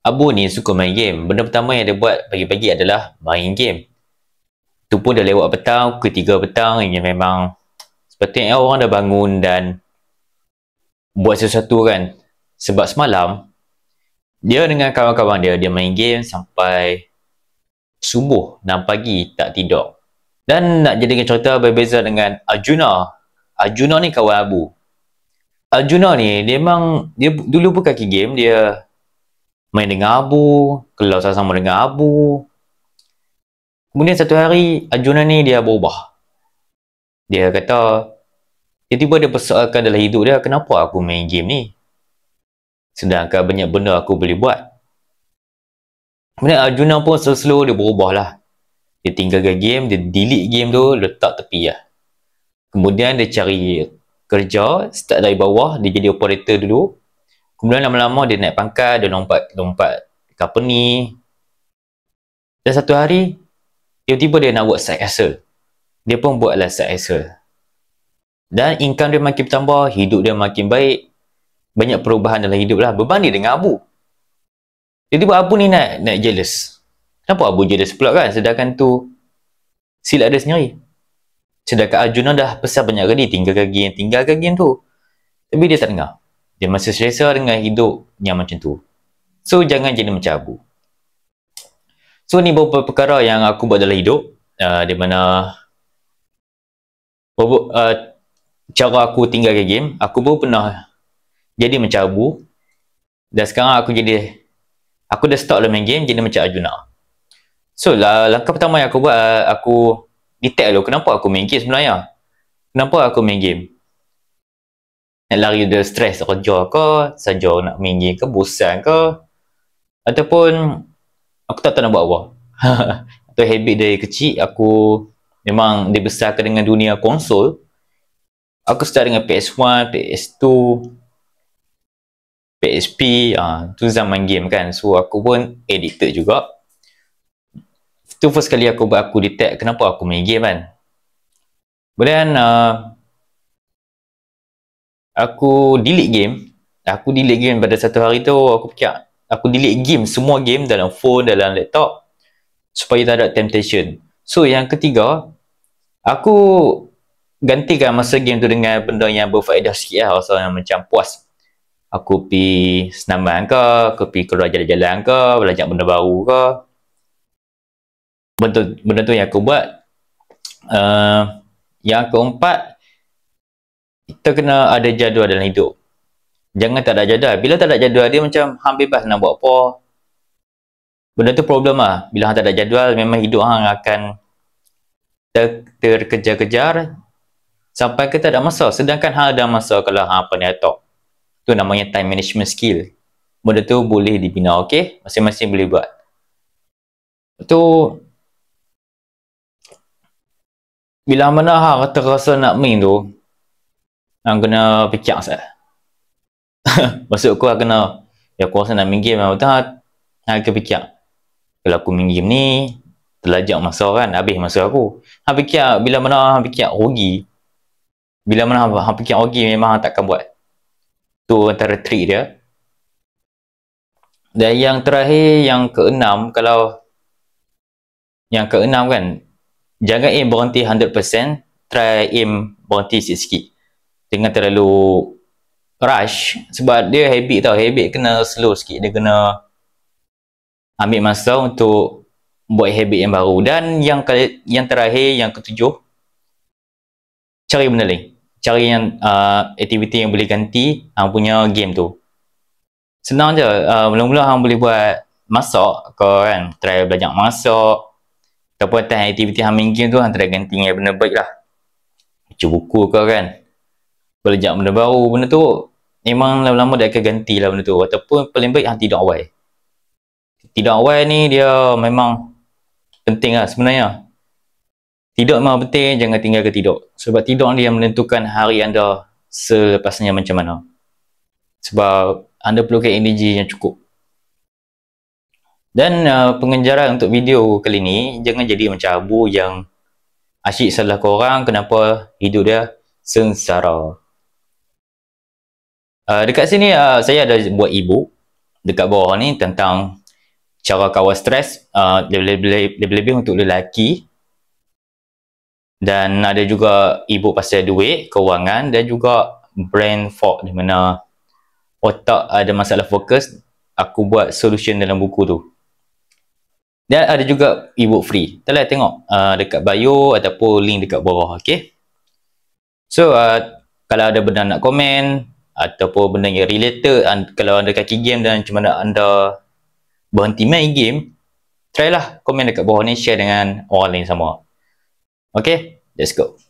Abu ni suka main game. Benda pertama yang dia buat pagi-pagi adalah main game. Tu pun dah lewat petang, pukul 3 petang, yang memang sepatutnya orang dah bangun dan buat sesuatu kan. Sebab semalam, dia dengan kawan-kawan dia main game sampai subuh 6 pagi tak tidur. Dan nak jadikan cerita berbeza dengan Arjuna. Arjuna ni kawan Abu. Arjuna ni dia memang dia dulu pun kaki game, dia main dengan Abu, keluar sama-sama dengan Abu. Kemudian satu hari Arjuna ni dia berubah. Dia kata tiba-tiba dia persoalkan dalam hidup dia, kenapa aku main game ni sedangkan banyak benda aku boleh buat. Kemudian Arjuna pun slow-slow dia berubah lah. Dia tinggalkan game, dia delete game tu, letak tepi lah. Kemudian dia cari kerja, start dari bawah, dia jadi operator dulu. Kemudian lama-lama dia naik pangkat, dia lompat company. Dan satu hari, tiba-tiba dia nak buat side hustle. Dia pun buatlah side hustle. Dan income dia makin bertambah, hidup dia makin baik. Banyak perubahan dalam hidup lah, berbanding dengan Abu. Tiba-tiba Abu ni nak jealous. Kenapa Abu jealous pula kan? Sedangkan tu silap dia sendiri. Sedangkan Arjuna dah pesan banyak kali tinggalkan game tu. Tapi dia tak dengar. Dia masih selesa dengan hidup yang macam tu. So jangan jadi macam Abu. So ni beberapa perkara yang aku buat dalam hidup, di mana cara aku tinggalkan game. Aku pun pernah jadi macam Abu. Dan sekarang aku dah stop lah main game, jadi macam Arjuna. So langkah pertama yang aku buat, aku detect dulu kenapa aku main game sebenarnya. Kenapa aku main game? Nak lari dari stres kerja ke, saja nak main game ke, bosan ke, ataupun aku tak tahu nak buat apa. Atau habit dari kecil aku memang dibesarkan dengan dunia konsol. Aku start dengan PS1, PS2, PSP, tu zaman game kan. So aku pun addicted juga. Tu first kali aku detect kenapa aku main game kan. Kemudian aku delete game. Aku delete game pada satu hari tu. Aku fikir aku delete game, semua game dalam phone, dalam laptop, supaya tak ada temptation. So yang ketiga, aku gantikan masa game tu dengan benda yang berfaedah sikit lah. Rasa yang macam puas. Aku pergi senaman ke, aku pergi keluar jalan-jalan ke, belajar benda baru ke. Benda tu yang aku buat. Yang keempat, kita kena ada jadual dalam hidup. Jangan tak ada jadual. Bila tak ada jadual, dia macam hang bebas nak buat apa. Benda tu problem lah. Bila hang tak ada jadual, memang hidup hang akan terkejar-kejar sampai ke tak ada masa. Sedangkan hang ada masa kalau hang pandai atok. Tu namanya time management skill. Benda tu boleh dibina, okey? Masing-masing boleh buat. Tu bila mana hang terasa nak main tu, hang kena fikir asal. Maksud aku kena, aku rasa nak main game, betul hang kena fikir. Kalau aku main game ni, terlajak masa kan, habis masa aku. Hang fikir, bila mana hang fikir rugi, bila mana hang fikir rugi, memang hang takkan buat. Tu antara trik dia. Dan yang terakhir, yang keenam, yang keenam kan, jangan aim berhenti 100%, try aim berhenti sikit-sikit. Jangan terlalu rush, sebab dia habit tau. Habit kena slow sikit, dia kena ambil masa untuk buat habit yang baru. Dan yang terakhir, yang ketujuh, cari benda lain. Cari yang aktiviti yang boleh ganti hang punya game tu. Senang je. Mula-mula hang boleh buat masak ke kan, try belajar masak. Ataupun time aktiviti hang main game tu, hang try ganti dengan benda baik lah. Baca buku ke kan, belajar benda baru. Benda tu memang lama-lama dia akan ganti lah benda tu. Ataupun paling baik hang tidur awal. Tidur awal ni dia memang penting lah sebenarnya. Tidur memang penting, jangan tinggalkan tidur. Sebab tidur ni yang menentukan hari anda selepasnya macam mana. Sebab anda perlukan energi yang cukup. Dan pengejaran untuk video kali ni, jangan jadi macam Abu yang asyik salah korang kenapa hidup dia sengsara. Dekat sini saya ada buat ebook. dekat bawah ni tentang cara kawal stres, lebih-lebih untuk lelaki, dan ada juga ebook pasal duit, kewangan, dan juga brain fog, di mana otak ada masalah fokus. Aku buat solution dalam buku tu. Dan ada juga ebook free. Kita lihat tengok dekat bio ataupun link dekat bawah. Okay. So kalau ada benda nak komen ataupun benda yang related, kalau anda kaki game dan macam mana anda berhenti main game, try lah komen dekat bawah ni, share dengan orang lain sama. Okay, let's go.